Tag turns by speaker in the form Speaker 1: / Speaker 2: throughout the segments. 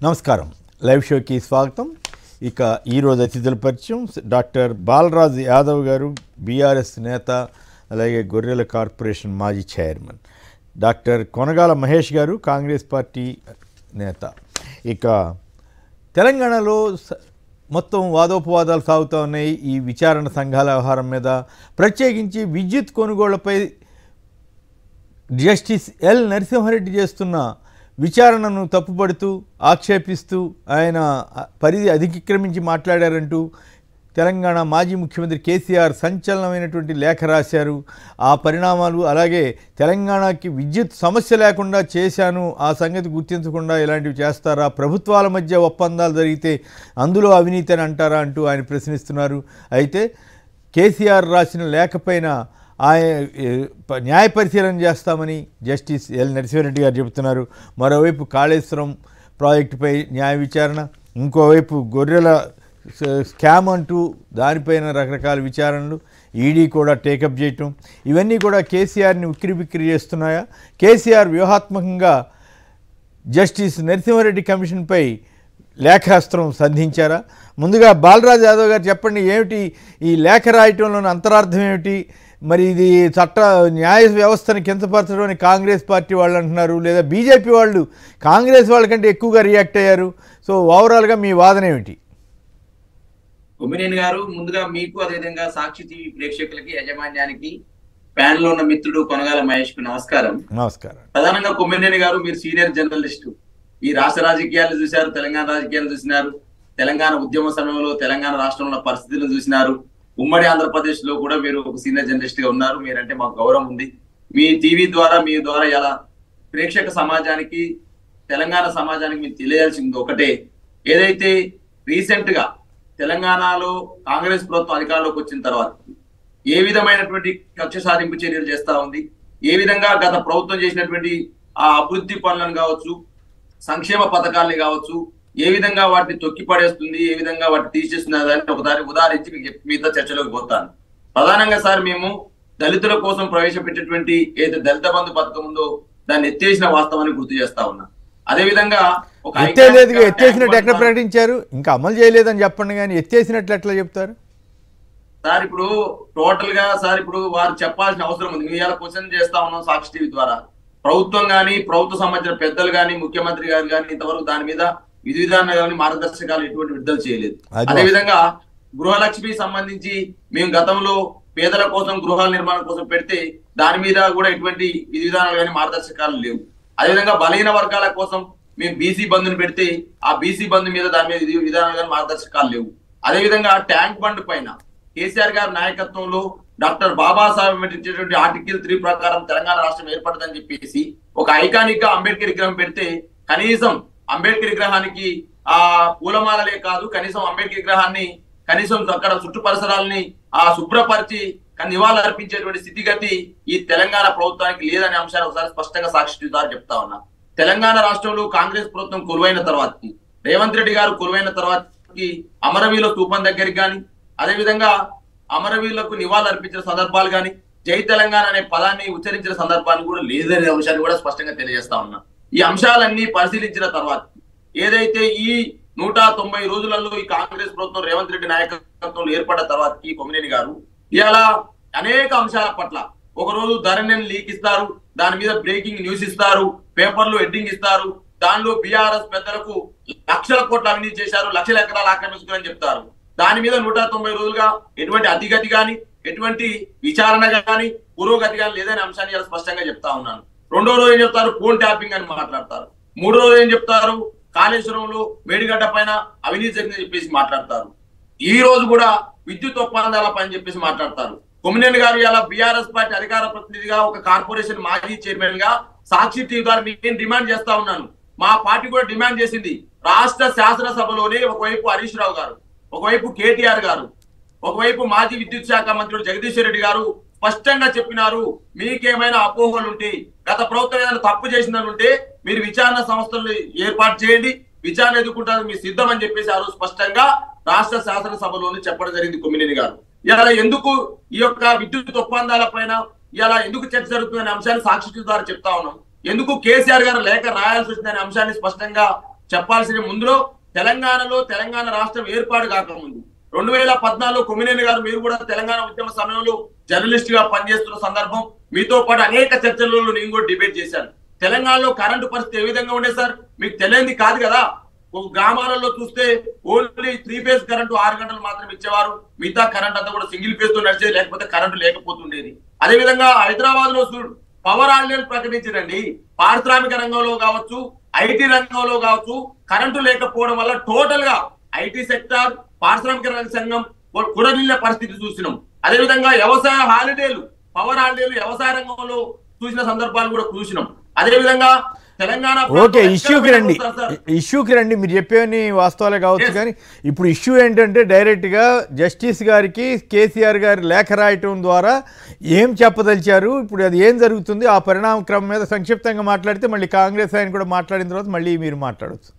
Speaker 1: నమస్కారం. లైవ్ షోకి స్వాగతం. ఇక ఈరోజు అతిథుల పరిచయం డాక్టర్ బాలరాజు యాదవ్ గారు, బీఆర్ఎస్ నేత, అలాగే గొర్రెల కార్పొరేషన్ మాజీ చైర్మన్. డాక్టర్ కొనగాల మహేష్ గారు, కాంగ్రెస్ పార్టీ నేత. ఇక తెలంగాణలో మొత్తం వాదోపవాదాలు సాగుతూ ఉన్నాయి ఈ విచారణ సంఘాల వ్యవహారం మీద. ప్రత్యేకించి విద్యుత్ కొనుగోళ్లపై జస్టిస్ ఎల్ నరసింహారెడ్డి చేస్తున్న విచారణను తప్పుపడుతూ ఆక్షేపిస్తూ ఆయన పరిధి అతిక్రమించి మాట్లాడారంటూ తెలంగాణ మాజీ ముఖ్యమంత్రి కేసీఆర్ సంచలనమైనటువంటి లేఖ రాశారు. ఆ పరిణామాలు, అలాగే తెలంగాణకి విద్యుత్ సమస్య లేకుండా చేశాను, ఆ సంగతి గుర్తించకుండా ఇలాంటివి చేస్తారా, ప్రభుత్వాల మధ్య ఒప్పందాలు జరిగితే అందులో అవినీతి అని అంటారా అంటూ ఆయన ప్రశ్నిస్తున్నారు. అయితే కేసీఆర్ రాసిన లేఖపైన న్యాయ పరిశీలన చేస్తామని జస్టిస్ ఎల్ నరసింహారెడ్డి గారు చెబుతున్నారు. మరోవైపు కాళేశ్వరం ప్రాజెక్టుపై న్యాయ విచారణ, ఇంకోవైపు గొర్రెల స్కామ్ అంటూ దానిపైన రకరకాల విచారణలు, ఈడీ కూడా టేకప్ చేయటం, ఇవన్నీ కూడా కేసీఆర్ని ఉక్కిరిబిక్కిరి చేస్తున్నాయా? కేసీఆర్ వ్యూహాత్మకంగా జస్టిస్ నరసింహారెడ్డి కమిషన్పై లేఖాస్త్రం సంధించారా? ముందుగా బాలరాజు యాదవ్ గారు చెప్పండి, ఏమిటి ఈ లేఖ రాయటంలోని అంతరార్థం ఏమిటి? మరి ఇది న్యాయ వ్యవస్థను కించపరచడం అని కాంగ్రెస్ పార్టీ వాళ్ళు అంటున్నారు, లేదా బీజేపీ వాళ్ళు కాంగ్రెస్ వాళ్ళకంటే ఎక్కువగా రియాక్ట్ అయ్యారు. సో ఓవరాల్గా మీ వాదన ఏమిటి?
Speaker 2: కొమ్మినేని గారు, ముందుగా మీకు అదేవిధంగా సాక్షి టీవీ ప్రేక్షకులకి, యాజమాన్యానికి, ప్యానెల్ లో ఉన్న మిత్రుడు కొనగాల మహేష్ కు నమస్కారం.
Speaker 1: నమస్కారం.
Speaker 2: ప్రధానంగా కొమ్మినేని గారు, మీరు సీనియర్ జర్నలిస్టు, ఈ రాష్ట్ర రాజకీయాలు చూశారు, తెలంగాణ రాజకీయాలు చూసినారు, తెలంగాణ ఉద్యమ సమయంలో తెలంగాణ రాష్ట్రంలో పరిస్థితులను చూసినారు, ఉమ్మడి ఆంధ్రప్రదేశ్ లో కూడా మీరు ఒక సీనియర్ జర్నలిస్ట్ గా ఉన్నారు. మీరంటే మాకు గౌరవం ఉంది. మీ టీవీ ద్వారా, మీ ద్వారా ఎలా ప్రేక్షక సమాజానికి, తెలంగాణ సమాజానికి మీరు తెలియాల్సింది ఒకటే, ఏదైతే రీసెంట్ గా తెలంగాణలో కాంగ్రెస్ ప్రభుత్వం అధికారంలోకి వచ్చిన తర్వాత ఏ విధమైనటువంటి కక్ష సాధింపు చర్యలు చేస్తా ఉంది, ఏ విధంగా గత ప్రభుత్వం చేసినటువంటి ఆ అభివృద్ధి పనులను కావచ్చు, సంక్షేమ పథకాలని కావచ్చు, ఏ విధంగా వాటిని తొక్కి పడేస్తుంది, ఏ విధంగా వాటిని తీసేస్తున్నది అని ఒకసారి ఉదాహరించి మీతో చర్చలోకి పోతాను. ప్రధానంగా సార్, మేము దళితుల కోసం ప్రవేశపెట్టేటువంటి ఏదైతే దళిత బంధు పథకం ఉందో దాన్ని ఎత్తేసిన వాస్తవాన్ని గుర్తు చేస్తా ఉన్నా. అదేవిధంగా
Speaker 1: ఎత్తేసినట్టు ఎట్లా ప్రకటించారు? ఇంకా అమలు చేయలేదని చెప్పండి, కానీ ఎత్తేసినట్లు ఎట్లా చెప్తారు
Speaker 2: సార్? ఇప్పుడు టోటల్ గా సార్, ఇప్పుడు వారు చెప్పాల్సిన అవసరం ఉంది. మేము ఇలా క్వశ్చన్ చేస్తా ఉన్నాం సాక్షి టీవీ ద్వారా. ప్రభుత్వం కానీ, ప్రభుత్వ సంబంధించిన పెద్దలు కానీ, ముఖ్యమంత్రి గారు కానీ ఇంతవరకు దాని మీద విధి విధానాలు కానీ మార్గదర్శకాలు ఎటువంటి విడుదల చేయలేదు. అదేవిధంగా గృహలక్ష్మి సంబంధించి మేము గతంలో పేదల కోసం, గృహాల నిర్మాణం కోసం పెడితే దాని మీద కూడా ఎటువంటి విధి విధానాలు కానీ మార్గదర్శకాలు లేవు. అదేవిధంగా బలహీన వర్గాల కోసం మేము బీసీ బంధుని పెడితే ఆ బీసీ బంధు మీద దాని మీద విధానాలు కానీ మార్గదర్శకాలు లేవు. అదేవిధంగా ట్యాంక్ బండ్ పైన కేసీఆర్ గారి నాయకత్వంలో డాక్టర్ బాబాసాహెబ్ అంబేద్కర్ ఆర్టికల్ 3 ప్రకారం తెలంగాణ రాష్ట్రం ఏర్పడదని చెప్పేసి ఒక ఐకానిక్ గా అంబేద్కర్ విగ్రహం పెడితే కనీసం అంబేద్కర్ విగ్రహానికి ఆ పూలమాలలే కాదు, కనీసం అంబేద్కర్ విగ్రహాన్ని కనీసం అక్కడ చుట్టు పరిసరాలని శుభ్రపరిచి నివాళులు అర్పించేటువంటి స్థితిగతి ఈ తెలంగాణ ప్రభుత్వానికి లేదనే అంశాన్ని ఒకసారి స్పష్టంగా సాక్షి ద్వారా చెప్తా ఉన్నా. తెలంగాణ రాష్ట్రంలో కాంగ్రెస్ ప్రభుత్వం కొలువైన తర్వాతకి, రేవంత్ రెడ్డి గారు కొలువైన తర్వాతకి అమరవీరుల స్థూపం దగ్గరికి కానీ, అదేవిధంగా అమరవీరులకు నివాళులు అర్పించిన సందర్భాలు కానీ, జై తెలంగాణ అనే పదాన్ని ఉచ్చరించిన సందర్భాలు కూడా లేదనే అంశాన్ని కూడా స్పష్టంగా తెలియజేస్తా ఉన్నా. ఈ అంశాలన్నీ పరిశీలించిన తర్వాత ఏదైతే ఈ 190 రోజులలో ఈ కాంగ్రెస్ ప్రభుత్వం రేవంత్ రెడ్డి నాయకత్వంలో ఏర్పడ్డ తర్వాత ఈ కొమ్మినేని గారు ఇలా అనేక అంశాల పట్ల ఒకరోజు ధరణిని లీక్ ఇస్తారు, దాని మీద బ్రేకింగ్ న్యూస్ ఇస్తారు, పేపర్లు హెడ్డింగ్ ఇస్తారు, దానిలో బీఆర్ఎస్ పెద్దలకు లక్షల కోట్ల అవినీతి చేశారు, లక్షల ఎకరాలు ఆక్రమించుకుని చెప్తారు. దాని మీద 190 రోజులుగా ఎటువంటి అతిగతి కానీ, ఎటువంటి విచారణ కానీ, పురోగతి కానీ లేదనే అంశాన్ని ఇలా స్పష్టంగా చెప్తా ఉన్నాను. రెండో రోజు ఏం చెప్తారు? ఫోన్ ట్యాపింగ్ అని మాట్లాడతారు. మూడో రోజు ఏం చెప్తారు? కాళేశ్వరంలో మేడిగడ్డ పైన అవినీతి జరిగిందని చెప్పేసి మాట్లాడతారు. ఈ రోజు కూడా విద్యుత్ ఒప్పందాల పైన చెప్పేసి మాట్లాడతారు. కొమ్మినేని గారు ఇలా బీఆర్ఎస్ పార్టీ అధికార ప్రతినిధిగా, ఒక కార్పొరేషన్ మాజీ చైర్మన్ గా సాక్షి టీవీ ద్వారా నేను డిమాండ్ చేస్తా ఉన్నాను. మా పార్టీ కూడా డిమాండ్ చేసింది. రాష్ట్ర శాసనసభలోనే ఒకవైపు హరీష్ రావు గారు, ఒకవైపు కేటీఆర్ గారు, ఒకవైపు మాజీ విద్యుత్ శాఖ మంత్రుడు జగదీశ్వర్ రెడ్డి గారు స్పష్టంగా చెప్పినారు, మీకేమైనా అపోహలుంటే, గత ప్రభుత్వం ఏదైనా తప్పు చేసిందనుంటే మీరు విచారణ సంస్థలు ఏర్పాటు చేయండి, విచారణ ఎదుర్కొంటారు, మీరు సిద్ధం అని చెప్పేసి ఆ రోజు స్పష్టంగా రాష్ట్ర శాసనసభలోనే చెప్పడం జరిగింది కొమ్మినేని గారు. ఇలా ఎందుకు ఈ యొక్క విద్యుత్ ఒప్పందాల పైన ఇలా ఎందుకు చర్చ జరుగుతుందనే అంశాన్ని సాక్షి ద్వారా చెప్తా ఉన్నాం. ఎందుకు కేసీఆర్ గారు లేఖ రాయాల్సి వచ్చిందనే అంశాన్ని స్పష్టంగా చెప్పాల్సిన ముందులో తెలంగాణ రాష్ట్రం ఏర్పాటు కాకముందు 2014 కొమ్మినేని గారు మీరు కూడా తెలంగాణ ఉద్యమ సమయంలో జర్నలిస్ట్ గా పనిచేస్తున్న సందర్భం, మీతో పాటు అనేక చర్చలలో నేను కూడా డిబేట్ చేశాను. తెలంగాణలో కరెంటు పరిస్థితి ఏ విధంగా ఉండే సార్ మీకు తెలియంది కాదు కదా. గ్రామాలలో చూస్తే ఓన్లీ 3 ఫేజ్ కరెంటు 6 గంటలు మాత్రం ఇచ్చేవారు, మిగతా కరెంట్ అంతా కూడా సింగిల్ ఫేజ్ తో నడిచేది, లేకపోతే కరెంటు లేకపోతుండేది. అదే విధంగా హైదరాబాద్ లో పవర్ హాలిడేలు ప్రకటించడండి. పారిశ్రామిక రంగంలో కావచ్చు, ఐటీ రంగంలో కావచ్చు, కరెంటు లేకపోవడం వల్ల టోటల్ గా ఐటీ సెక్టార్, పారిశ్రామిక రంగం కురలిన పరిస్థితి చూసినాం. అదేవిధంగా వ్యవసాయ హాలిడేలు, పవర్ హాలిడేలు వ్యవసాయ రంగంలో చూసిన సందర్భాలు కూడా చూసినాం. అదేవిధంగా తెలంగాణ
Speaker 1: ఓకే, ఇష్యూకి రండి. మీరు చెప్పేవని వాస్తవాలే కావచ్చు, కానీ ఇప్పుడు ఇష్యూ ఏంటంటే డైరెక్ట్గా జస్టిస్ గారికి కేసీఆర్ గారి లేఖ రాయటం ద్వారా ఏం చెప్పదలిచారు, ఇప్పుడు అది ఏం జరుగుతుంది, ఆ పరిణామ క్రమం మీద సంక్షిప్తంగా మాట్లాడితే మళ్ళీ కాంగ్రెస్ ఆయన కూడా మాట్లాడిన తర్వాత మళ్ళీ మీరు మాట్లాడవచ్చు.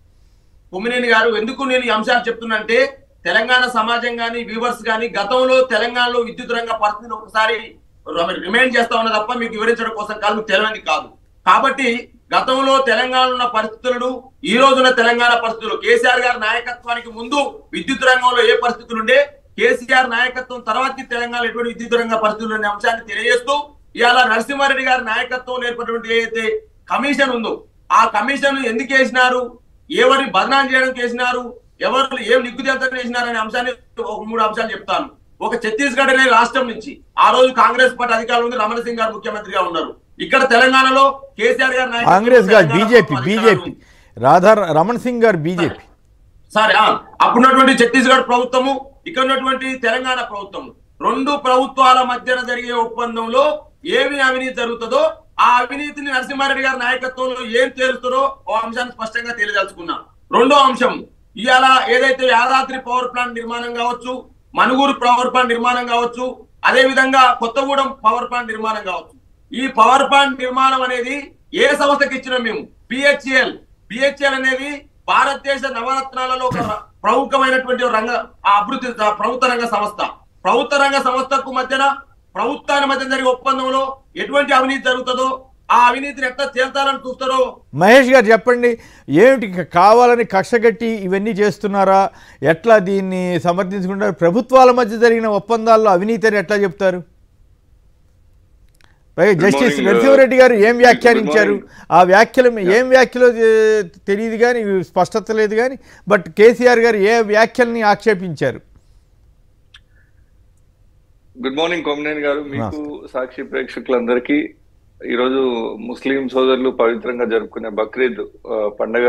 Speaker 2: కొమ్మినేని గారు, ఎందుకు నేను ఈ అంశాలు చెప్తున్నంటే తెలంగాణ సమాజం కానీ వ్యూవర్స్ కానీ గతంలో తెలంగాణలో విద్యుత్ రంగ పరిస్థితిని ఒకసారి రిమైండ్ చేస్తా ఉన్నా తప్ప మీకు వివరించడం కోసం కాదు, మీకు తెలియని కాదు. కాబట్టి గతంలో తెలంగాణ ఉన్న పరిస్థితులను, ఈ రోజున తెలంగాణ పరిస్థితులు, కేసీఆర్ గారి నాయకత్వానికి ముందు విద్యుత్ రంగంలో ఏ పరిస్థితులు ఉండే, కేసీఆర్ నాయకత్వం తర్వాత తెలంగాణ ఎటువంటి విద్యుత్ రంగ పరిస్థితులు అనే అంశాన్ని తెలియజేస్తూ ఇవాళ నరసింహారెడ్డి గారి నాయకత్వం ఏర్పడినటువంటి ఏదైతే కమిషన్ ఉందో ఆ కమిషన్ ఎందుకు వేసినారు, ఎవరిని బదనాం చేయడానికి వేసినారు, ఎవరు ఏం నిగ్గుదేవత చేసినారు అనే అంశాన్ని ఒక 3 అంశాలు చెప్తాను. ఒక ఛత్తీస్గఢ్ అనే రాష్ట్రం నుంచి ఆ రోజు కాంగ్రెస్ పార్టీ అధికారులు ఉంది, రమణ సింగ్ గారు ముఖ్యమంత్రిగా ఉన్నారు. ఇక్కడ తెలంగాణలో కేసీఆర్ గారు
Speaker 1: కాంగ్రెస్ గారు బీజేపీ రమణ సింగ్ గారు బీజేపీ
Speaker 2: సరే అప్పుడున్నటువంటి ఛత్తీస్గఢ్ ప్రభుత్వము, ఇక్కడ ఉన్నటువంటి తెలంగాణ ప్రభుత్వము, 2 ప్రభుత్వాల మధ్యన జరిగే ఒప్పందంలో ఏమి అవినీతి జరుగుతుందో ఆ అవినీతిని నరసింహారెడ్డి గారి నాయకత్వంలో ఏం తేలుతారో ఓ అంశాన్ని స్పష్టంగా తెలియదలుచుకున్నా. 2వ అంశం, ఇవాళ ఏదైతే యాదాద్రి పవర్ ప్లాంట్ నిర్మాణం కావచ్చు, మనుగూరు పవర్ ప్లాంట్ నిర్మాణం కావచ్చు, అదే విధంగా కొత్తగూడెం పవర్ ప్లాంట్ నిర్మాణం కావచ్చు. ఈ పవర్ ప్లాంట్ నిర్మాణం అనేది ఏ సంస్థకి ఇచ్చినాం మేము? బిహెచ్ఎల్ అనేది భారతదేశ నవరత్నాలలో ఒక ప్రముఖమైనటువంటి అభివృద్ధి ప్రభుత్వ రంగ సంస్థ. ప్రభుత్వ రంగ సంస్థకు మధ్యన ప్రభుత్వాల మధ్య జరిగే ఒప్పందంలో ఎటువంటి అవినీతి జరుగుతుందో ఆ అవినీతిని ఎట్లా తేల్చాలని చూస్తారో.
Speaker 1: మహేష్ గారు చెప్పండి, ఏమిటి కావాలని కక్షగట్టి ఇవన్నీ చేస్తున్నారా, ఎట్లా దీన్ని సమర్థించుకుంటారు? ప్రభుత్వాల మధ్య జరిగిన ఒప్పందాల్లో అవినీతి అని ఎట్లా చెప్తారు? జస్టిస్ నరసింహారెడ్డి గారు ఏం వ్యాఖ్యానించారు, ఆ వ్యాఖ్యలు ఏం వ్యాఖ్యలో తెలియదు కానీ స్పష్టత లేదు కానీ, బట్ కేసీఆర్ గారు ఏ వ్యాఖ్యల్ని ఆక్షేపించారు?
Speaker 3: గుడ్ మార్నింగ్ కొమ్మినేని గారు, మీకు సాక్షి ప్రేక్షకులందరికీ ఈరోజు ముస్లిం సోదరులు పవిత్రంగా జరుపుకునే బక్రీద్ పండగ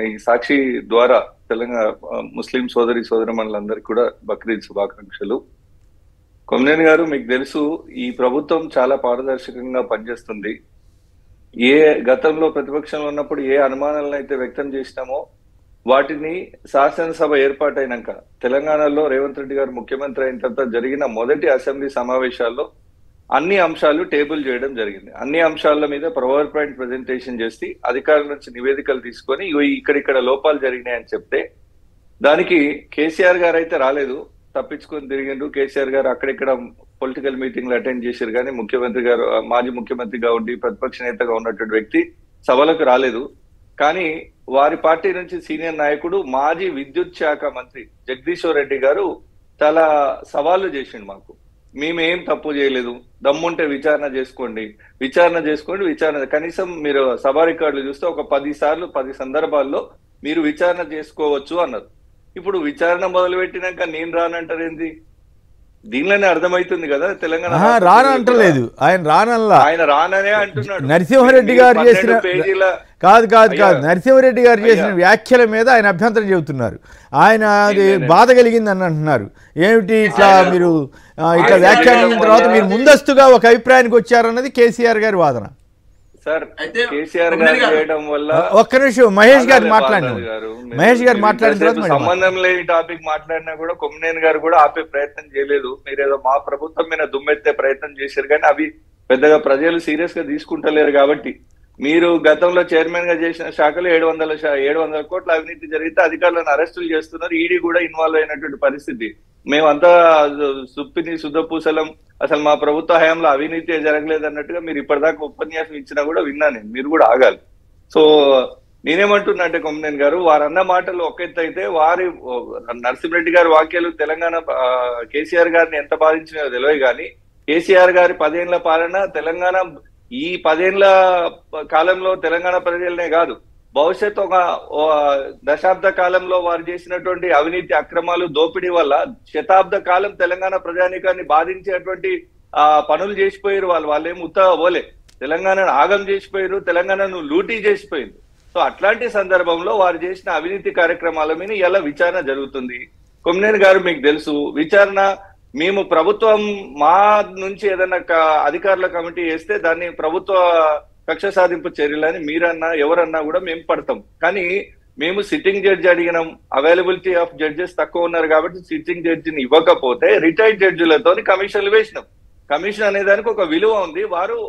Speaker 3: ఈ సాక్షి ద్వారా తెలంగాణ ముస్లిం సోదరిమణులందరికీ కూడా బక్రీద్ శుభాకాంక్షలు. కొమ్మినేని గారు, మీకు తెలుసు ఈ ప్రభుత్వం చాలా పారదర్శకంగా పనిచేస్తుంది. ఏ గతంలో ప్రతిపక్షంలో ఉన్నప్పుడు ఏ అనుమానాలను అయితే వ్యక్తం చేసినామో వాటిని శాసనసభ ఏర్పాటైనాక తెలంగాణలో రేవంత్ రెడ్డి గారు ముఖ్యమంత్రి అయిన తర్వాత జరిగిన మొదటి అసెంబ్లీ సమావేశాల్లో అన్ని అంశాలు టేబుల్ చేయడం జరిగింది. అన్ని అంశాల మీద పవర్ పాయింట్ ప్రెజెంటేషన్ చేసి అధికారుల నుంచి నివేదికలు తీసుకొని ఇక్కడిక్కడ లోపాలు జరిగినాయని చెప్తే దానికి కేసీఆర్ గారు అయితే రాలేదు, తప్పించుకొని తిరిగిండ్రు. కేసీఆర్ గారు అక్కడిక్కడ పొలిటికల్ మీటింగ్లు అటెండ్ చేశారు కానీ ముఖ్యమంత్రి గారు మాజీ ముఖ్యమంత్రిగా ఉండి ప్రతిపక్ష నేతగా ఉన్నటువంటి వ్యక్తి సభలకు రాలేదు. కానీ వారి పార్టీ నుంచి సీనియర్ నాయకుడు మాజీ విద్యుత్ శాఖ మంత్రి జగదీశ్వర్ రెడ్డి గారు చాలా సవాళ్లు చేసిండు మాకు. మేమేం తప్పు చేయలేదు, దమ్ముంటే విచారణ చేసుకోండి, విచారణ కనీసం మీరు సభా రికార్డులు చూస్తే ఒక 10 సందర్భాల్లో మీరు విచారణ చేసుకోవచ్చు అన్నారు. ఇప్పుడు విచారణ మొదలు పెట్టినాక నేను రానంటారు ఏంది? దీనిలోనే అర్థమవుతుంది కదా తెలంగాణ
Speaker 1: రానంటలేదు, ఆయన
Speaker 3: రాననే అంటున్నాడు.
Speaker 1: నరసింహారెడ్డి గారు చేసిన కాదు నరసింహారెడ్డి గారు చేసిన వ్యాఖ్యల మీద ఆయన అభ్యంతరం చెబుతున్నారు. ఆయన అది బాధ కలిగింది అని అంటున్నారు. ఏమిటి ఇట్లా మీరు ఇట్లా వ్యాఖ్యానించిన తర్వాత మీరు ముందస్తుగా ఒక అభిప్రాయానికి వచ్చారన్నది కేసీఆర్ గారి వాదన.
Speaker 3: కేసీఆర్ గారు చేయడం వల్ల
Speaker 1: ఒక్క నిమిషం మహేష్ గారు మాట్లాడిన తర్వాత
Speaker 3: సంబంధం లేని టాపిక్ మాట్లాడినా కూడా కొమ్మినేని గారు కూడా ఆపే ప్రయత్నం చేయలేదు. మీరేదో మా ప్రభుత్వం మీద దుమ్మెత్తే ప్రయత్నం చేశారు కానీ అవి పెద్దగా ప్రజలు సీరియస్ గా తీసుకుంటలేరు. కాబట్టి మీరు గతంలో చైర్మన్ గా చేసిన శాఖలో 700 కోట్ల అవినీతి జరిగితే అధికారులను అరెస్టులు చేస్తున్నారు. ఈడీ కూడా ఇన్వాల్వ్ అయినటువంటి పరిస్థితి. మేమంతా శుద్ధపూసలం, అసలు మా ప్రభుత్వ హయాంలో అవినీతి జరగలేదు అన్నట్టుగా మీరు ఇప్పటిదాకా ఉపన్యాసం ఇచ్చినా కూడా విన్నా నేను. మీరు కూడా ఆగాలి. సో నేనేమంటున్నా అంటే కొమ్మనేని గారు వారన్న మాటలు ఒక ఎత్తు అయితే నరసింహరెడ్డి గారి వాక్యాలు తెలంగాణ కేసీఆర్ గారిని ఎంత బాధించినాయో తెలియదు కానీ కేసీఆర్ గారి 10 ఏళ్ల పాలన తెలంగాణ ఈ 10 ఏళ్ల కాలంలో తెలంగాణ ప్రజలనే కాదు భవిష్యత్తు ఒక దశాబ్ద కాలంలో వారు చేసినటువంటి అవినీతి అక్రమాలు దోపిడీ వల్ల శతాబ్ద కాలం తెలంగాణ ప్రజానీకాన్ని బాధించేటువంటి పనులు చేసిపోయారు వాళ్ళేం ఉత్తగా పోలే తెలంగాణను ఆగం చేసిపోయారు తెలంగాణను లూటీ చేసిపోయారు సో అట్లాంటి సందర్భంలో వారు చేసిన అవినీతి కార్యక్రమాల మీద ఎలా విచారణ జరుగుతుంది కొమ్మనేని గారు మీకు తెలుసు విచారణ మేము ప్రభుత్వం మా నుంచి ఏదైనా అధికారుల కమిటీ వేస్తే దాన్ని ప్రభుత్వ కక్ష సాధింపు చర్యలని మీరన్నా ఎవరన్నా కూడా మేము పడతాం కానీ మేము సిట్టింగ్ జడ్జి అడిగినాం అవైలబిలిటీ ఆఫ్ జడ్జెస్ తక్కువ ఉన్నారు కాబట్టి సిట్టింగ్ జడ్జిని ఇవ్వకపోతే రిటైర్డ్ జడ్జిలతో కమిషన్లు వేసినాం కమిషన్ అనే దానికి ఒక విలువ ఉంది వారు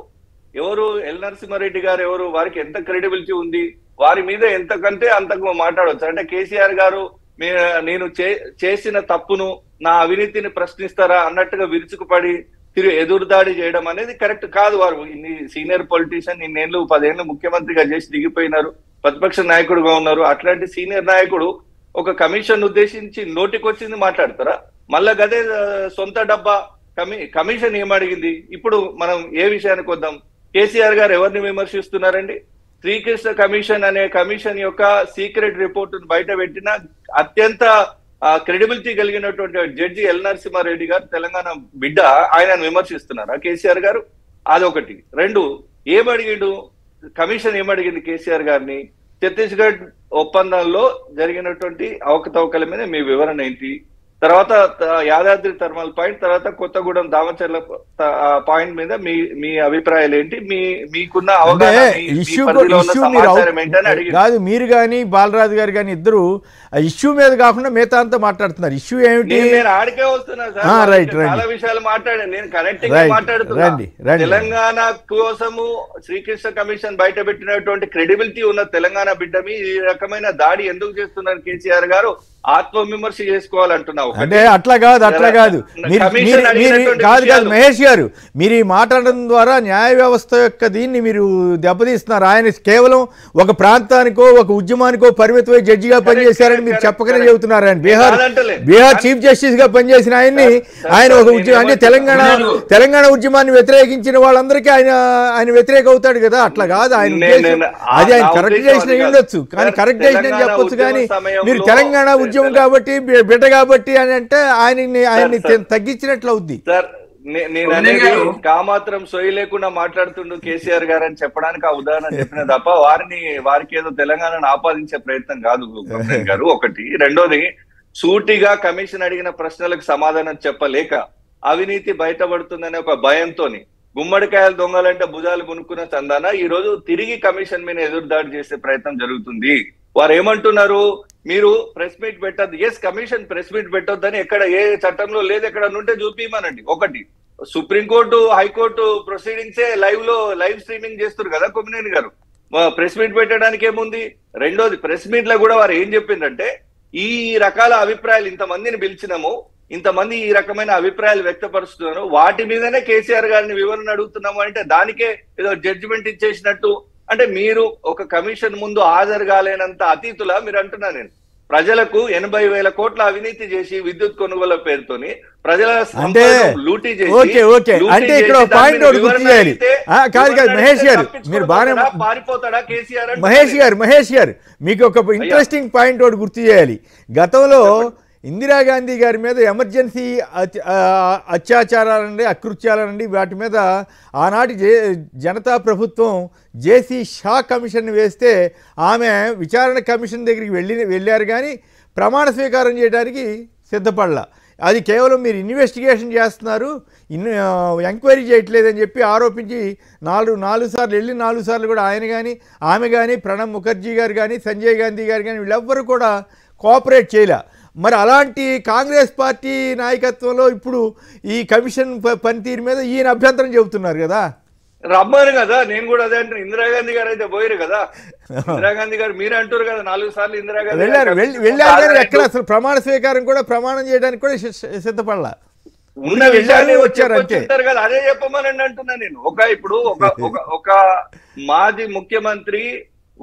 Speaker 3: ఎవరు ఎల్ నరసింహారెడ్డి గారు ఎవరు వారికి ఎంత క్రెడిబిలిటీ ఉంది వారి మీద ఎంతకంటే అంతకు మాట్లాడవచ్చు అంటే కేసీఆర్ గారు నేను చేసిన తప్పును నా అవినీతిని ప్రశ్నిస్తారా అన్నట్టుగా విరుచుకుపడి ఎదురుదాడి చేయడం అనేది కరెక్ట్ కాదు వారు ఇన్ని సీనియర్ పొలిటీషియన్ ఇన్నేళ్ళు 10 ఏళ్ళు ముఖ్యమంత్రిగా చేసి దిగిపోయినారు ప్రతిపక్ష నాయకుడుగా ఉన్నారు అట్లాంటి సీనియర్ నాయకుడు ఒక కమిషన్ ఉద్దేశించి నోటికొచ్చింది మాట్లాడతారా మళ్ళా గదే సొంత డబ్బా కమిషన్ ఏమడిగింది ఇప్పుడు మనం ఏ విషయానికి వద్దాం కేసీఆర్ గారు ఎవరిని విమర్శిస్తున్నారండి శ్రీకృష్ణ కమిషన్ అనే కమిషన్ యొక్క సీక్రెట్ రిపోర్ట్ బయట పెట్టిన అత్యంత క్రెడిబిలిటీ కలిగినటువంటి జడ్జి ఎల్ నరసింహారెడ్డి గారు తెలంగాణ బిడ్డ ఆయనను విమర్శిస్తున్నారా కేసీఆర్ గారు అదొకటి రెండు ఏమడిగిండు కమిషన్ ఏమడిగింది కేసీఆర్ గారిని ఛత్తీస్గఢ్ ఒప్పందంలో జరిగినటువంటి అవకతవకల మీద మీ వివరణ ఏంటి తర్వాత యాదాద్రి థర్మల్ పాయింట్ తర్వాత కొత్తగూడెం దామచర్ల పాయింట్ మీద మీ అభిప్రాయాలు ఏంటి మీకున్న
Speaker 1: కాదు మీరు కానీ బాలరాజు గారు కానీ ఇద్దరు ఇష్యూ మీద కాకుండా మిగతా అంతా మాట్లాడుతున్నారు ఇష్యూ ఏమిటి
Speaker 3: నేను ఆడికే వస్తున్నా సార్ చాలా విషయాలు మాట్లాడాను నేను కరెక్ట్ గా మాట్లాడుతున్నా తెలంగాణ కోసము శ్రీకృష్ణ కమిషన్ బయట పెట్టినటువంటి క్రెడిబిలిటీ ఉన్న తెలంగాణ బిడ్డ మీ ఈ రకమైన దాడి ఎందుకు చేస్తున్నారు కేసీఆర్ గారు ఆత్మవిమర్శ చేసుకోవాలంటున్నావు
Speaker 1: అంటే అట్లా కాదు మహేష్ గారు మీరు ఈ మాట్లాడడం ద్వారా న్యాయ వ్యవస్థ యొక్క దీన్ని మీరు దెబ్బతీస్తున్నారు ఆయన కేవలం ఒక ప్రాంతానికో ఒక ఉద్యమానికో పరిమితమై జడ్జిగా పనిచేశారని మీరు చెప్పకనే చెబుతున్నారు ఆయన బీహార్ చీఫ్ జస్టిస్ గా పనిచేసిన ఆయన ఒక ఉద్యమం అంటే తెలంగాణ ఉద్యమాన్ని వ్యతిరేకించిన వాళ్ళందరికీ ఆయన వ్యతిరేక అవుతాడు కదా అట్లా కాదు ఆయన అది ఆయన కరెక్ట్ చేసిన ఉండొచ్చు కానీ కరెక్ట్ చేసిన చెప్పొచ్చు కానీ మీరు తెలంగాణ ఉద్యమం కాబట్టి బిడ్డ కాబట్టి అని అంటే ఆయన్ని తగ్గించినట్లు అవుద్ది
Speaker 3: సార్ నేను అనేది కామాత్రం సొయ్యి లేకుండా మాట్లాడుతుండు కేసీఆర్ గారు అని చెప్పడానికి ఆ ఉదాహరణ చెప్పిన తప్ప వారికి ఏదో తెలంగాణను ఆపాదించే ప్రయత్నం కాదు గారు ఒకటి రెండోది సూటిగా కమిషన్ అడిగిన ప్రశ్నలకు సమాధానం చెప్పలేక అవినీతి బయటపడుతుందనే ఒక భయంతోని గుమ్మడికాయలు దొంగలంటే భుజాలు మునుక్కున్న చందాన ఈ రోజు తిరిగి కమిషన్ మీద ఎదురుదాడి చేసే ప్రయత్నం జరుగుతుంది వారు ఏమంటున్నారు మీరు ప్రెస్ మీట్ పెట్టద్దు ఎస్ కమిషన్ ప్రెస్ మీట్ పెట్టొద్దని ఎక్కడ ఏ చట్టంలో లేదు ఎక్కడ ఉంటే చూపిమనండి ఒకటి సుప్రీంకోర్టు హైకోర్టు ప్రొసీడింగ్సే లైవ్ స్ట్రీమింగ్ చేస్తారు కదా కొమ్మినేని గారు ప్రెస్ మీట్ పెట్టడానికి ఏముంది రెండోది ప్రెస్ మీట్ లో కూడా వారు ఏం చెప్పిందంటే ఈ రకాల అభిప్రాయాలు ఇంతమందిని పిలిచినాము ఇంతమంది ఈ రకమైన అభిప్రాయాలు వ్యక్తపరుస్తున్నారు వాటి మీదనే కేసీఆర్ గారిని వివరణ అడుగుతున్నాము అంటే దానికే ఏదో జడ్జిమెంట్ ఇచ్చేసినట్టు అంటే మీరు ఒక కమిషన్ ముందు హాజరు కాలేనంత అతీతులా మీరు అంటున్నా నేను ప్రజలకు 80,000 కోట్ల అవినీతి చేసి విద్యుత్ కొనుగోలు పేరుతోని ప్రజల లూటీ చేసి
Speaker 1: అంటే ఇక్కడ పాయింట్ గుర్తు చేయాలి కాదు మహేష్ గారు మీరు బాగా
Speaker 3: పారిపోతాడా కేసీఆర్
Speaker 1: మహేష్ గారు మీకు ఒక ఇంట్రెస్టింగ్ పాయింట్ ఒకటి గుర్తు చేయాలి గతంలో ఇందిరాగాంధీ గారి మీద ఎమర్జెన్సీ అత్యాచారాలండి అకృత్యాలండి వాటి మీద ఆనాటి జనతా ప్రభుత్వం జేసీ షా కమిషన్ వేస్తే ఆమె విచారణ కమిషన్ దగ్గరికి వెళ్ళారు కానీ ప్రమాణ స్వీకారం చేయడానికి సిద్ధపడలా అది కేవలం మీరు ఇన్వెస్టిగేషన్ చేస్తున్నారు ఎంక్వైరీ చేయట్లేదని చెప్పి ఆరోపించి నాలుగు సార్లు వెళ్ళి 4 సార్లు కూడా ఆయన కానీ ఆమె కానీ ప్రణబ్ ముఖర్జీ గారు కానీ సంజయ్ గాంధీ గారు కానీ వీళ్ళెవ్వరూ కూడా కోఆపరేట్ చేయలే మరి అలాంటి కాంగ్రెస్ పార్టీ నాయకత్వంలో ఇప్పుడు ఈ కమిషన్ పనితీరు మీద ఈయన అభ్యంతరం చెబుతున్నారు కదా
Speaker 3: రమ్మను కదా నేను కూడా అదే అంటే ఇందిరాగాంధీ గారు అయితే పోయారు కదా ఇందిరాగాంధీ గారు మీరే అంటారు కదా 4 సార్లు ఇందిరాగాంధీ
Speaker 1: వెళ్ళారు కానీ ఎక్కడ అసలు ప్రమాణ స్వీకారం కూడా ప్రమాణం చేయడానికి కూడా సిద్ధపడలా
Speaker 3: ఉన్న విషయాన్ని వచ్చారు కదా అదే చెప్పమని అంటున్నా నేను ఇప్పుడు ఒక మాజీ ముఖ్యమంత్రి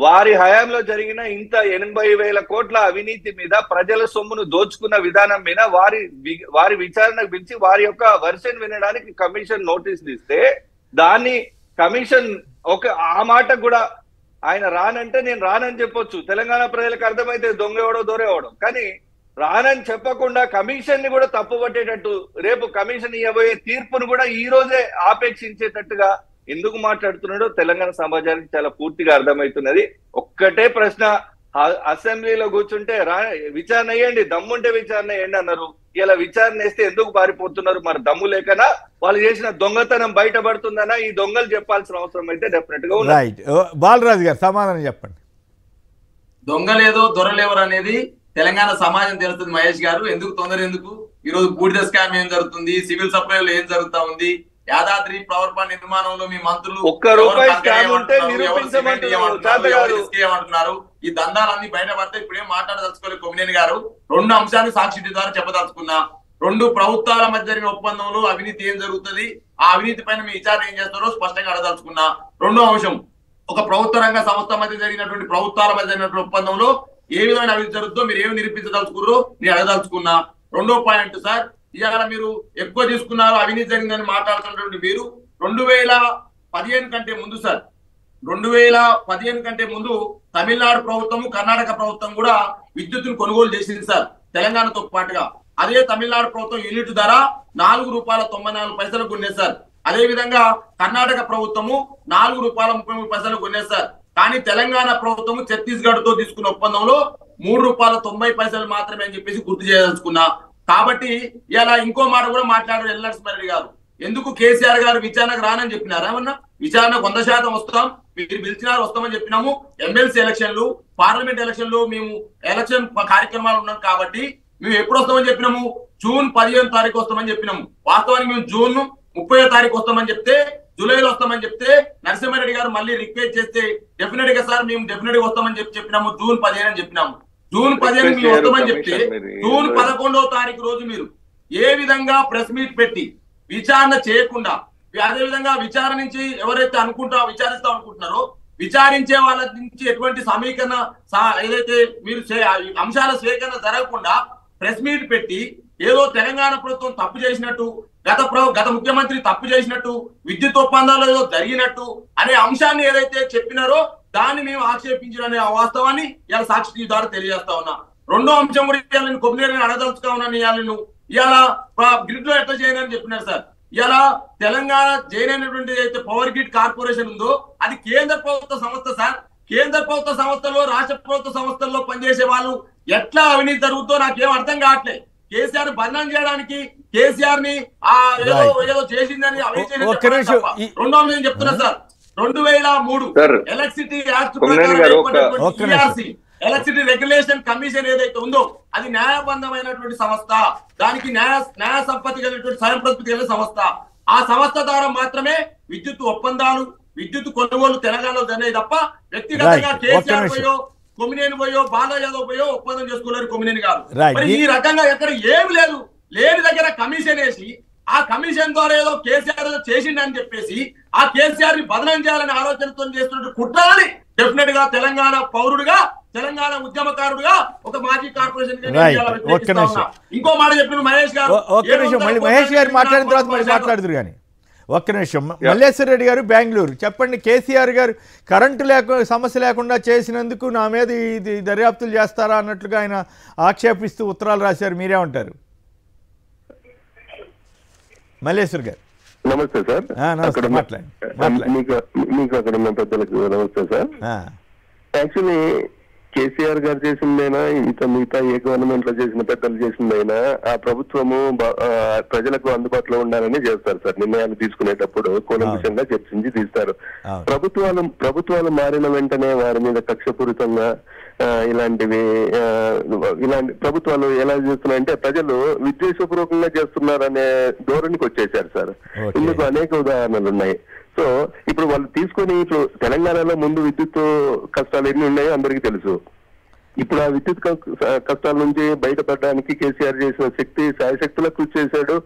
Speaker 3: వారి హయాంలో జరిగిన ఇంత 80,000 కోట్ల అవినీతి మీద ప్రజల సొమ్మును దోచుకున్న విధానం మీద వారి విచారణకు పిలిచి వారి యొక్క వర్షన్ వినడానికి కమిషన్ నోటీసులు ఇస్తే దాన్ని కమిషన్ ఆ మాట కూడా ఆయన రానంటే నేను రానని చెప్పొచ్చు, తెలంగాణ ప్రజలకు అర్థమైతే దొంగ ఎవడో దొరేవాడు, కానీ రానని చెప్పకుండా కమిషన్ ని కూడా తప్పు పట్టేటట్టు రేపు కమిషన్ ఇవ్వబోయే తీర్పును కూడా ఈ రోజే ఆపేక్షించేటట్టుగా ఎందుకు మాట్లాడుతున్నాడో తెలంగాణ సమాజానికి చాలా పూర్తిగా అర్థమవుతున్నది. ఒక్కటే ప్రశ్న, అసెంబ్లీలో కూర్చుంటే విచారణ వేయండి, దమ్ముంటే విచారణ వేయండి అన్నారు. ఇలా విచారణ వేస్తే ఎందుకు పారిపోతున్నారు? మరి దమ్ము లేకనా, వాళ్ళు చేసిన దొంగతనం బయటపడుతుందనా? ఈ దొంగలు చెప్పాల్సిన అవసరం అయితే డెఫినెట్ గా ఉంది.
Speaker 1: రైట్, బాలరాజు గారు సమాధానం చెప్పండి.
Speaker 2: దొంగలేదో దొరలేవరు అనేది తెలంగాణ సమాజం తెలుస్తుంది మహేష్ గారు. ఎందుకు తొందర ఎందుకు? ఈ రోజు బూడిద స్కామ్ ఏం జరుగుతుంది, సివిల్ సప్లైలో ఏం జరుగుతా ఉంది, యాదాద్రి పవర్ ప్లాంట్ నిర్మాణంలో మీ మంత్రులు ఏమంటున్నారు, ఈ దందాలన్నీ బయటపడితే ఇప్పుడు ఏం మాట్లాడదలుచుకోలేదు కొమ్మినేని గారు. 2 అంశాలు సాక్షి ద్వారా చెప్పదలుచుకున్నా. 2 ప్రభుత్వాల మధ్య జరిగిన ఒప్పందంలో అవినీతి ఏం జరుగుతుంది, ఆ అవినీతి పైన మీ విచారణ ఏం చేస్తారో స్పష్టంగా అడగదలుచుకున్నా. 2వ అంశం, ఒక ప్రభుత్వ రంగ సంస్థ మధ్య జరిగినటువంటి ఒప్పందంలో ఏ విధమైన అవినీతి జరుగుతుందో మీరు ఏమి నిరూపించదలుచుకున్నారో నేను అడగదలుచుకున్నా. 2వ పాయింట్ సార్, ఇవాళ మీరు ఎక్కువ తీసుకున్నారు అవినీతి జరిగిందని మాట్లాడుతున్నటువంటి మీరు 2015 కంటే ముందు సార్, 2015 కంటే ముందు తమిళనాడు ప్రభుత్వము కర్ణాటక ప్రభుత్వం కూడా విద్యుత్తును కొనుగోలు చేసింది సార్ తెలంగాణతో పాటుగా. అదే తమిళనాడు ప్రభుత్వం యూనిట్ ధర ₹4.94 కొనేది సార్. అదే విధంగా కర్ణాటక ప్రభుత్వము ₹4.33 కొనేది సార్. కానీ తెలంగాణ ప్రభుత్వము ఛత్తీస్గఢ్ తో తీసుకున్న ఒప్పందంలో ₹3.90 మాత్రమే అని చెప్పేసి గుర్తు చేయదలుచుకున్నా. కాబట్టి ఇలా ఇంకో మాట కూడా మాట్లాడారు ఎల్నరసింహారెడ్డి గారు. ఎందుకు కేసీఆర్ గారు విచారణకు రానని చెప్పినారా? ఏమన్నా విచారణ 100% వస్తాం, మీరు పిలిచినారు వస్తామని చెప్పినాము. ఎమ్మెల్సీ ఎలక్షన్లు, పార్లమెంట్ ఎలక్షన్లు మేము ఎలక్షన్ కార్యక్రమాలు ఉన్నాం కాబట్టి మేము ఎప్పుడు వస్తామని చెప్పినాము? జూన్ 15వ తారీఖు వస్తామని చెప్పినాము. వాస్తవానికి మేము జూన్ 30వ తారీఖు వస్తామని చెప్తే, జూలైలో వస్తామని చెప్తే నరసింహారెడ్డి గారు మళ్ళీ రిక్వెస్ట్ చేస్తే డెఫినెట్ గా సార్ మేము డెఫినెట్ గా వస్తామని చెప్పినాము. జూన్ 15 అని చెప్పినాము. జూన్ 15 మీరు వస్తామని చెప్తే జూన్ 11వ తారీఖు రోజు మీరు ఏ విధంగా ప్రెస్ మీట్ పెట్టి విచారణ చేయకుండా, అదే విధంగా విచారణ నుంచి ఎవరైతే విచారిస్తాం అనుకుంటున్నారో విచారించే వాళ్ళ నుంచి ఎటువంటి సమీకరణ ఏదైతే మీరు అంశాల స్వీకరణ జరగకుండా ప్రెస్ మీట్ పెట్టి ఏదో తెలంగాణ ప్రభుత్వం తప్పు చేసినట్టు, గత ముఖ్యమంత్రి తప్పు చేసినట్టు, విద్యుత్ ఒప్పందాలు ఏదో జరిగినట్టు అనే అంశాన్ని ఏదైతే చెప్పినారో దాన్ని మేము ఆక్షేపించిన వాస్తవాన్ని ఇలా సాక్షి ద్వారా తెలియజేస్తా ఉన్నా. 2వ అంశం కూడా ఇవాళ నేను కొమ్మినేని అడగదలుచుతా ఉన్నాను. ఇవాళ గ్రిడ్ లో ఎట్లా చేయనని చెప్పినారు సార్. ఇలా తెలంగాణ జైన్ అయినటువంటి అయితే పవర్ గ్రిడ్ కార్పొరేషన్ ఉందో అది కేంద్ర ప్రభుత్వ సంస్థ సార్. కేంద్ర ప్రభుత్వ సంస్థల్లో, రాష్ట్ర ప్రభుత్వ సంస్థల్లో పనిచేసే వాళ్ళు ఎట్లా అవినీతి జరుగుతుందో నాకేం అర్థం కావట్లేదు. కేసీఆర్ బదనాం చేయడానికి, కేసీఆర్ ని ఏదో చేసిందని అవినీతి. 2వ అంశం చెప్తున్నా sir, 2003 electricity act electricity regulation commission ఏదైతే ఉందో అది న్యాయబద్ధమైనటువంటి సంస్థ, దానికి న్యాయ సంపత్తి కలిగినటువంటి స్వయం ప్రతిపత్తి కలిగిన సంస్థ. ఆ సంస్థ ద్వారా మాత్రమే విద్యుత్ ఒప్పందాలు, విద్యుత్ కొనుగోలు తెలంగాణలో జరిగాయి తప్ప వ్యక్తిగతంగా కేసీఆర్ పోయో, కొమ్మినేని పోయో, బాలా యాదవ్ పోయో ఒప్పందం చేసుకున్నారు కొమ్మినేని గారు. మరి ఈ రకంగా ఎక్కడ ఏమి లేదు, లేని దగ్గర కమిషన్ వేసి ఆ కమిషన్ ద్వారా ఏదో కేసీఆర్ చేసిండని చెప్పేసి ఆ కేసీఆర్ ని బదనం చేయాలని ఆలోచనతో చేస్తున్న కుట్రని డెఫినెట్ గా తెలంగాణ పౌరుడుగా, తెలంగాణ ఉద్యమకారుడుగా, ఒక మాజీ కార్పొరేషన్ ఇంకో మాట చెప్పిన మహేష్ గారు.
Speaker 1: మహేష్ గారు మాట్లాడిన తర్వాత మళ్ళీ మాట్లాడుతురు కానీ ఒక్క నిమిషం. మల్లేశ్వర రెడ్డి గారు బెంగళూరు, చెప్పండి. కేసీఆర్ గారు కరెంటు సమస్య లేకుండా చేసినందుకు నా మీద ఇది దర్యాప్తులు చేస్తారా అన్నట్లుగా ఆయన ఆక్షేపిస్తూ ఉత్తరాలు రాశారు, మీరేమంటారు? మల్లేశ్వర్ గారు
Speaker 4: నమస్తే సార్.
Speaker 1: నమస్తే, మాట్లాడండి.
Speaker 4: మీకు అక్కడ ఉన్న పెద్దలకు నమస్తే సార్. యాక్చువల్లీ కేసీఆర్ గారు చేసిందైనా మిగతా ఏ గవర్నమెంట్ లో చేసిన పెద్దలు చేసిందైనా ఆ ప్రభుత్వము ప్రజలకు అందుబాటులో ఉండాలని చేస్తారు సార్. నిర్ణయాలు తీసుకునేటప్పుడు కూలంకషంగా చర్చించి తీస్తారు. ప్రభుత్వాలు మారిన వెంటనే వారి మీద కక్షపూరితంగా ఇలాంటి ప్రభుత్వాలు ఎలా చేస్తున్నాయంటే ప్రజలు విద్వేషపూర్వకంగా చేస్తున్నారనే ధోరణికి వచ్చేసారు సార్. ఇందుకు అనేక ఉదాహరణలు ఉన్నాయి. సో ఇప్పుడు వాళ్ళు తీసుకొని ఇప్పుడు తెలంగాణలో ముందు విద్యుత్ కష్టాలు ఎన్ని ఉన్నాయో అందరికీ తెలుసు. ఇప్పుడు ఆ విద్యుత్ కష్టాల నుంచి బయటపడడానికి కేసీఆర్ చేసిన శాయశక్తులకు కృషి చేశాడు.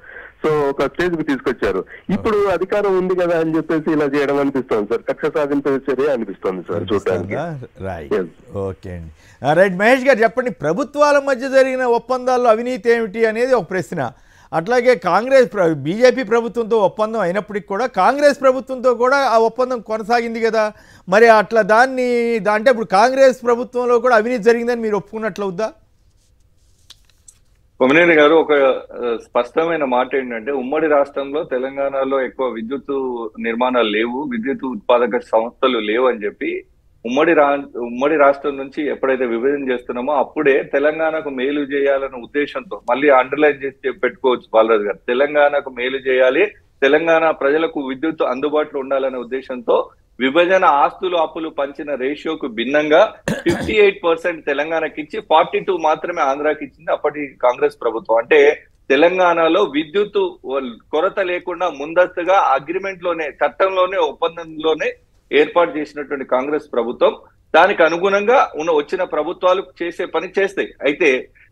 Speaker 4: సో ఒక స్టేజ్ కు తీసుకొచ్చారు. ఇప్పుడు అధికారం ఉంది కదా అని చెప్పేసి ఇలా చేయడం అనిపిస్తుంది సార్, కక్ష సాధింపు చర్య అనిపిస్తుంది సార్ చూడడానికి.
Speaker 1: రైట్, ఓకే అండి. రైట్, మహేష్ గారు చెప్పండి, ప్రభుత్వాల మధ్య జరిగిన ఒప్పందాల్లో అవినీతి ఏమిటి అనేది ఒక ప్రశ్న. అట్లాగే బీజేపీ ప్రభుత్వంతో ఒప్పందం అయినప్పటికీ కూడా కాంగ్రెస్ ప్రభుత్వంతో కూడా ఆ ఒప్పందం కొనసాగింది కదా, మరి అట్లా అంటే ఇప్పుడు కాంగ్రెస్ ప్రభుత్వంలో కూడా అవినీతి జరిగిందని మీరు ఒప్పుకున్నట్లవుద్దా?
Speaker 3: కొమ్మినేని గారు, ఒక స్పష్టమైన మాట ఏంటంటే ఉమ్మడి రాష్ట్రంలో తెలంగాణలో ఎక్కువ విద్యుత్ నిర్మాణాలు లేవు, విద్యుత్ ఉత్పాదక సంస్థలు లేవు అని చెప్పి ఉమ్మడి రాష్ట్రం నుంచి ఎప్పుడైతే విభజన చేస్తున్నామో అప్పుడే తెలంగాణకు మేలు చేయాలన్న ఉద్దేశంతో, మళ్ళీ అండర్లైన్ చేసి పెట్టుకోవచ్చు బాలరాజు గారు, తెలంగాణకు మేలు చేయాలి, తెలంగాణ ప్రజలకు విద్యుత్ అందుబాటులో ఉండాలనే ఉద్దేశంతో విభజన ఆస్తులు అప్పులు పంచిన రేషియోకు భిన్నంగా 58% తెలంగాణకి ఇచ్చి 42 మాత్రమే ఆంధ్రాకి ఇచ్చింది అప్పటి కాంగ్రెస్ ప్రభుత్వం. అంటే తెలంగాణలో విద్యుత్ కొరత లేకుండా ముందస్తుగా అగ్రిమెంట్ లోనే, చట్టంలోనే, ఒప్పందంలోనే ఏర్పాటు చేసినటువంటి కాంగ్రెస్ ప్రభుత్వం దానికి అనుగుణంగా వచ్చిన ప్రభుత్వాలు చేసే పని చేస్తాయి. అయితే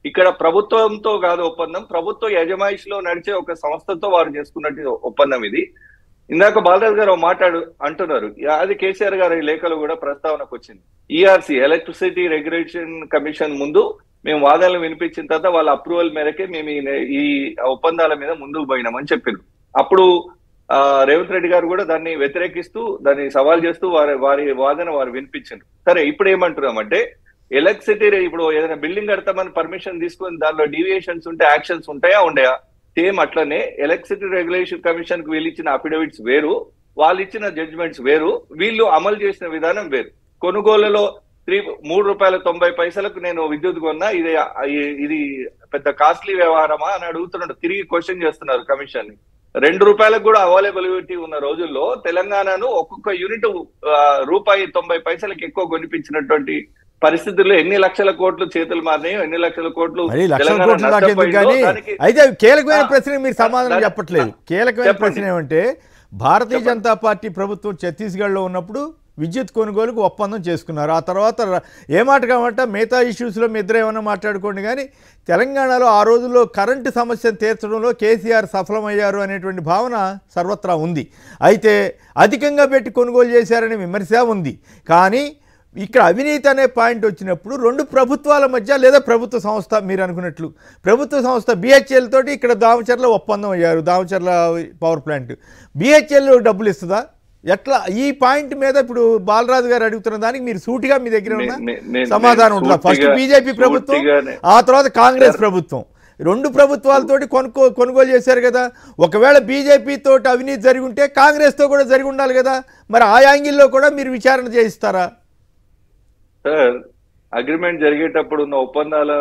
Speaker 3: ఇక్కడ ప్రభుత్వంతో కాదు ఒప్పందం, ప్రభుత్వ యజమాయిషిలో నడిచే ఒక సంస్థతో వారు చేసుకున్నట్టు ఒప్పందం ఇది. ఇందాక బాలరాజు గారు అంటున్నారు, అది కేసీఆర్ గారి లేఖలో కూడా ప్రస్తావనకు వచ్చింది. ఈఆర్సీ, ఎలక్ట్రిసిటీ రెగ్యులేషన్ కమిషన్ ముందు మేము వాదనలు వినిపించిన తర్వాత వాళ్ళ అప్రూవల్ మేరకే మేము ఈ ఒప్పందాల మీద ముందుకు పోయినామని చెప్పారు. అప్పుడు రేవంత్ రెడ్డి గారు కూడా దాన్ని వ్యతిరేకిస్తూ, దాన్ని సవాల్ చేస్తూ వారి వాదన వారు వినిపించారు. సరే, ఇప్పుడు ఏమంటున్నామంటే ఎలక్ట్రిసిటీ ఇప్పుడు ఏదైనా బిల్డింగ్ కడతామని పర్మిషన్ తీసుకొని దానిలో డీవియేషన్స్ ఉంటే యాక్షన్స్ ఉంటాయా ఉండయా? సేమ్ అట్లనే ఎలక్ట్రిసిటీ రెగ్యులేషన్ కమిషన్ కు వీళ్ళు ఇచ్చిన అఫిడవిట్స్ వేరు, వాళ్ళు ఇచ్చిన జడ్జిమెంట్స్ వేరు, వీళ్ళు అమలు చేసిన విధానం వేరు. కొనుగోలులో 3 రూపాయల 90 పైసలకు నేను విద్యుత్ కొన్నా, ఇది పెద్ద కాస్ట్లీ వ్యవహారమా అని అడుగుతున్నాడు, తిరిగి క్వశ్చన్ చేస్తున్నారు కమిషన్ ని. 2 రూపాయలకు కూడా అవైలబిలిటీ ఉన్న రోజుల్లో తెలంగాణను ఒక్కొక్క యూనిట్ ₹1.90 ఎక్కువ కొనిపించినటువంటి పరిస్థితుల్లో ఎన్ని లక్షల కోట్లు చేతులు మారినాయో, ఎన్ని లక్షల కోట్లు.
Speaker 1: అయితే కీలకమైన ప్రశ్న మీరు సమాధానం చెప్పట్లేదు. కీలకమైన ప్రశ్న ఏమంటే, భారతీయ జనతా పార్టీ ప్రభుత్వం ఛత్తీస్గఢ్లో ఉన్నప్పుడు విద్యుత్ కొనుగోలుకు ఒప్పందం చేసుకున్నారు. ఆ తర్వాత మాట కామంట మిగతా ఇష్యూస్లో మీ ఇద్దరు ఏమన్నా మాట్లాడుకోండి, కానీ తెలంగాణలో ఆ రోజుల్లో కరెంటు సమస్యను తీర్చడంలో కేసీఆర్ సఫలమయ్యారు అనేటువంటి భావన సర్వత్రా ఉంది. అయితే అధికంగా పెట్టి కొనుగోలు చేశారనే విమర్శ ఉంది. కానీ ఇక్కడ అవినీతి అనే పాయింట్ వచ్చినప్పుడు 2 ప్రభుత్వాల మధ్య లేదా ప్రభుత్వ సంస్థ, మీరు అనుకున్నట్లు ప్రభుత్వ సంస్థ BHEL తోటి ఇక్కడ దామచర్ల ఒప్పందం అయ్యారు, దామచర్ల పవర్ ప్లాంట్. BHEL డబ్బులు ఇస్తుందా? ఎట్లా? ఈ పాయింట్ మీద ఇప్పుడు బాలరాజు గారు అడుగుతున్న దానికి మీరు సూటిగా మీ దగ్గర ఉన్న సమాధానం ఉంటుందా? ఫస్ట్ బీజేపీ ప్రభుత్వం, ఆ తర్వాత కాంగ్రెస్ ప్రభుత్వం, 2 ప్రభుత్వాలతోటి కొనుగోలు చేశారు కదా. ఒకవేళ బీజేపీ తోటి అవినీతి జరిగి ఉంటే కాంగ్రెస్ తో కూడా జరిగి ఉండాలి కదా. మరి ఆ యాంగిల్లో కూడా మీరు విచారణ చేయిస్తారా?
Speaker 3: సార్, అగ్రిమెంట్ జరిగేటప్పుడు ఉన్న ఒప్పందాల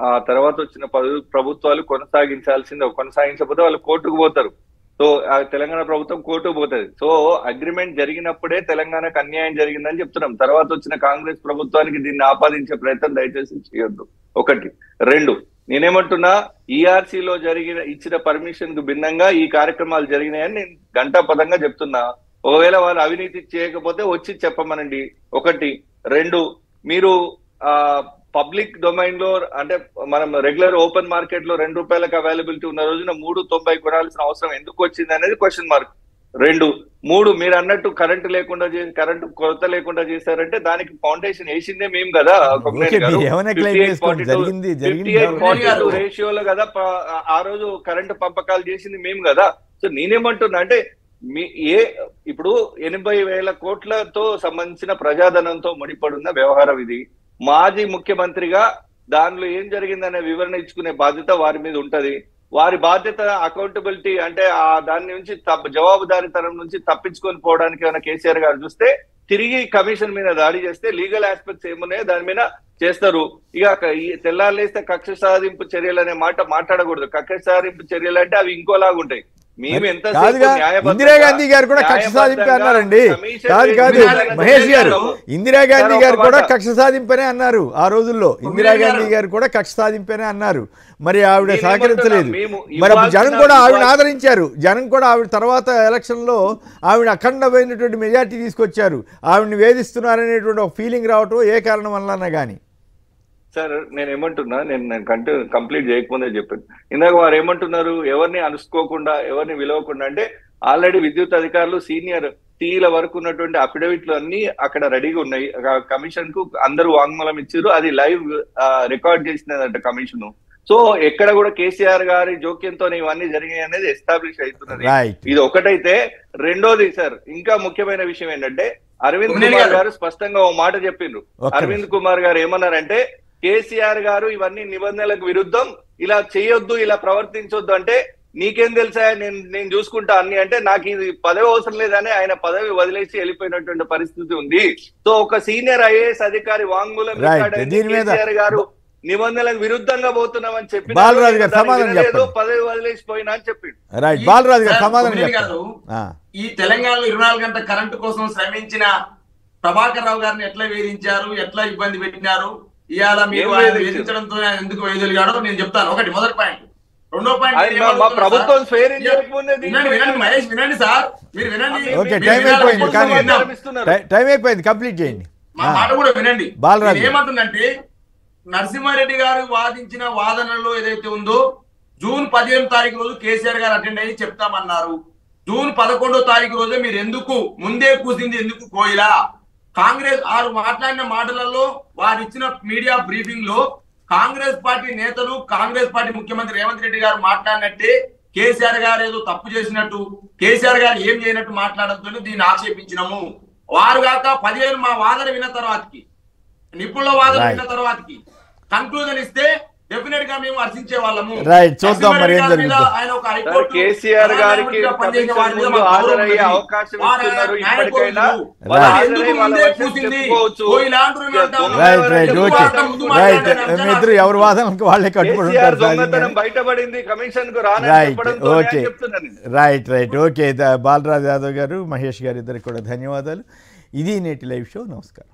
Speaker 3: ఆ తర్వాత వచ్చిన ప్రభుత్వాలు కొనసాగించకపోతే వాళ్ళు కోర్టుకు పోతారు. సో తెలంగాణ ప్రభుత్వం కోర్టుకు పోతుంది. సో అగ్రిమెంట్ జరిగినప్పుడే తెలంగాణకు అన్యాయం జరిగిందని చెప్తున్నాం. తర్వాత వచ్చిన కాంగ్రెస్ ప్రభుత్వానికి దీన్ని ఆపాదించే ప్రయత్నం దయచేసి చేయొద్దు. 1. 2, నేనేమంటున్నా, ఈఆర్సీలో ఇచ్చిన పర్మిషన్ కు భిన్నంగా ఈ కార్యక్రమాలు జరిగినాయని నేను ఘంటాపథంగా చెప్తున్నా. ఒకవేళ వాళ్ళు అవినీతి చేయకపోతే వచ్చి చెప్పమనండి. 1. 2, మీరు పబ్లిక్ డొమైన్ లో, అంటే మనం రెగ్యులర్ ఓపెన్ మార్కెట్ లో 2 రూపాయలకు అవైలబిలిటీ ఉన్న రోజున 3.90 కొనాల్సిన అవసరం ఎందుకు వచ్చింది అనేది క్వశ్చన్ మార్క్. 2. 3, మీరు అన్నట్టు కరెంటు కొరత లేకుండా చేశారంటే దానికి ఫౌండేషన్ వేసిందే మేము కదా. 58-42 రేషియోలో కదా ఆ రోజు కరెంటు పంపకాలు చేసింది మేము కదా. సో నేనేమంటున్నా అంటే, ఇప్పుడు 80,000 కోట్లతో సంబంధించిన ప్రజాధనంతో ముడిపడున్న వ్యవహారం ఇది. మాజీ ముఖ్యమంత్రిగా దానిలో ఏం జరిగిందనే వివరణ ఇచ్చుకునే బాధ్యత వారి మీద ఉంటది. వారి బాధ్యత అకౌంటబిలిటీ అంటే దాని నుంచి జవాబుదారీతనం నుంచి తప్పించుకొని పోవడానికి ఏమైనా కేసీఆర్ గారు చూస్తే తిరిగి కమిషన్ మీద దాడి చేస్తే లీగల్ ఆస్పెక్ట్స్ ఏమున్నాయో దాని మీద చేస్తారు. ఇక తెల్లారులేస్తే కక్ష సాధింపు చర్యలు అనే మాట మాట్లాడకూడదు. కక్ష సాధింపు చర్యలు అంటే అవి ఇంకోలాగుంటాయి.
Speaker 1: ఇందిరాగాంధీ గారు కూడా కక్ష సాధింపే అన్నారండి. కాదు మహేష్ గారు, ఇందిరాగాంధీ గారు కూడా కక్ష సాధింపనే అన్నారు ఆ రోజుల్లో. ఇందిరాగాంధీ గారు కూడా కక్ష సాధింపనే అన్నారు. మరి ఆవిడ సహకరించలేదు. మరి జనం కూడా ఆవిడ ఆదరించారు. జనం కూడా ఆవిడ తర్వాత ఎలక్షన్ లో ఆవిడ అఖండమైనటువంటి మెజార్టీ తీసుకొచ్చారు. ఆవిడని వేధిస్తున్నారనేటువంటి ఒక ఫీలింగ్ రావటం ఏ కారణం వల్ల కానీ.
Speaker 3: సార్ నేను ఏమంటున్నా, నేను కంప్లీట్ చేయకముందే చెప్పాను. ఇందాక వారు ఏమంటున్నారు, ఎవరిని అనుసుకోకుండా ఎవరిని విలవకుండా అంటే ఆల్రెడీ విద్యుత్ అధికారులు సీనియర్ టీల వరకు ఉన్నటువంటి అఫిడవిట్లు అన్ని అక్కడ రెడీగా ఉన్నాయి. కమిషన్ కు అందరూ వాంగ్మూలం ఇచ్చారు, అది లైవ్ రికార్డ్ చేసినదంట కమిషన్. సో ఎక్కడ కూడా కేసీఆర్ గారి జోక్యంతో ఇవన్నీ జరిగాయి అనేది ఎస్టాబ్లిష్ అవుతున్నది. ఇది ఒకటైతే, రెండోది సార్ ఇంకా ముఖ్యమైన విషయం ఏంటంటే అరవింద్ కుమార్ గారు స్పష్టంగా ఓ మాట చెప్పిండ్రు. అరవింద్ కుమార్ గారు ఏమన్నారంటే కేసీఆర్ గారు ఇవన్నీ నిబంధనలకు విరుద్ధం, ఇలా చేయొద్దు, ఇలా ప్రవర్తించొద్దు అంటే నీకేం తెలుసా, నేను చూసుకుంటా అన్ని అంటే నాకు ఇది పదవి అవసరం లేదని ఆయన పదవి వదిలేసి వెళ్ళిపోయినటువంటి పరిస్థితి ఉంది. సో ఒక సీనియర్ ఐఏఎస్ అధికారి వాంగ్మూలం కేసీఆర్ గారు నిబంధనలకు విరుద్ధంగా పోతున్నామని చెప్పి
Speaker 1: బాలరాజు గారు సమాధానం చెప్పండి.
Speaker 3: పదవి వదిలేసిపోయినా అని చెప్పిండు.
Speaker 1: రైట్, బాలరాజు గారు సమాధానం
Speaker 2: గారు ఈ తెలంగాణలో 24 గంటల కరెంటు కోసం శ్రమించిన ప్రభాకర్ రావు గారిని ఎట్లా వేధించారు, ఎట్లా ఇబ్బంది పెట్టినారు, ఇవాళ మీరు ఆయన వేధించడంతో ఎందుకు వేయగలిగాడో నేను చెప్తాను. ఒకటి మొదటి పాయింట్. రెండో పాయింట్,
Speaker 3: ప్రభుత్వం
Speaker 2: మహేష్ వినండి సార్, మీరు వినండి.
Speaker 1: టైం అయిపోయింది, కంప్లీట్ చేయండి.
Speaker 2: మా మాట కూడా వినండి.
Speaker 1: బాలరాజు
Speaker 2: ఏమంటుందంటే నరసింహారెడ్డి గారు వాదించిన వాదనలో ఏదైతే ఉందో జూన్ 15 తారీఖు రోజు కేసీఆర్ గారు అటెండ్ అయ్యి చెప్తామన్నారు. జూన్ 11వ తారీఖు రోజే మీరు ఎందుకు ముందే కూసింది ఎందుకు కోయిలా? కాంగ్రెస్ వారు మాట్లాడిన మాటలలో వారు ఇచ్చిన మీడియా బ్రీఫింగ్ లో కాంగ్రెస్ పార్టీ నేతలు కాంగ్రెస్ పార్టీ ముఖ్యమంత్రి రేవంత్ రెడ్డి గారు మాట్లాడినట్టే కేసీఆర్ గారు ఏదో తప్పు చేసినట్టు, కేసీఆర్ గారు ఏం చేయనట్టు మాట్లాడడంతో దీన్ని ఆక్షేపించినాము. వారు కాక 15 మా వాదన విన్న తర్వాతకి, నిపుణుల వాదన విన్న తర్వాతకి కన్క్లూజన్ ఇస్తే డెఫినెట్ గా మేము హర్షించే వాళ్ళము.
Speaker 1: రైట్, చూద్దాం మరి ఏం జరుగుతుందో.
Speaker 3: కేసీఆర్ గారికి హాజరయ్యే అవకాశం ఇస్తున్నారు. ఇప్పటికైనా
Speaker 1: ఇద్దరు ఎవరి వాదనకు వాళ్ళే కట్టుబడి ఉంటారు.
Speaker 3: బయటపడింది కమిషన్ కు
Speaker 1: రైట్. ఓకే, బాలరాజ్ యాదవ్ గారు, మహేష్ గారు ఇద్దరికి కూడా ధన్యవాదాలు. ఇది నేటి లైవ్ షో. నమస్కారం.